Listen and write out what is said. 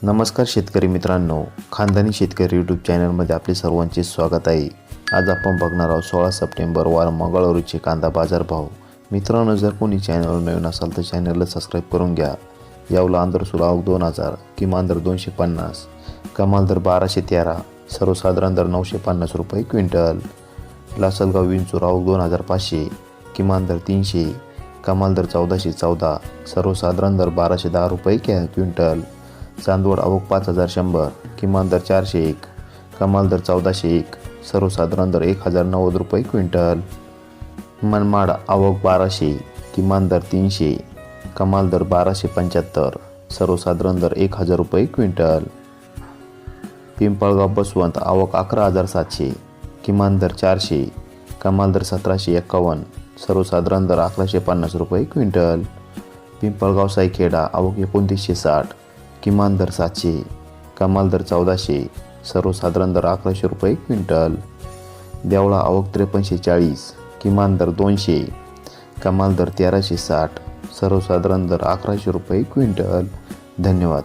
नमस्कार शेतकरी मित्रांनो, खानदानी शेतकरी यूट्यूब चॅनलमध्ये आपले सर्वांचे स्वागत आहे. आज आपण बघणार आहोत 16 सप्टेंबर वार मंगळवारचे कांदा बाजारभाव. मित्रांनो, जर कोणी चॅनलवर नवीन असाल तर चॅनलला सबस्क्राईब करून घ्या. यावला आंध्र सुरावक 2000, किमान दर 250, कमाल दर 1213, सर्वसाधारण दर 950 रुपये क्विंटल. लासलगाव विंचूर आवक 2500, किमान दर 300, कमाल दर 1414, सर्वसाधारण दर 1210 रुपये क्विंटल. चांदवड आवक 5100, किमान दर 401, कमाल दर 1401, सर्वसाधारण दर 1090 रुपये क्विंटल. मनमाड आवक 1200, किमान दर 300, कमाल दर 1275, सर्वसाधारण दर 1000 रुपये क्विंटल. पिंपळगाव बसवंत आवक 11700, किमान दर 400, कमाल दर 1751, सर्वसाधारण दर 1150 रुपये क्विंटल. पिंपळगाव सायखेडा आवक 2960, किमान दर 700, कमाल दर 1400, सर्वसाधारण दर 1100 रुपये क्विंटल. देवळा आवक 5340, किमान दर 200, कमाल दर 1360, सर्वसाधारण दर 1100 रुपये क्विंटल. धन्यवाद.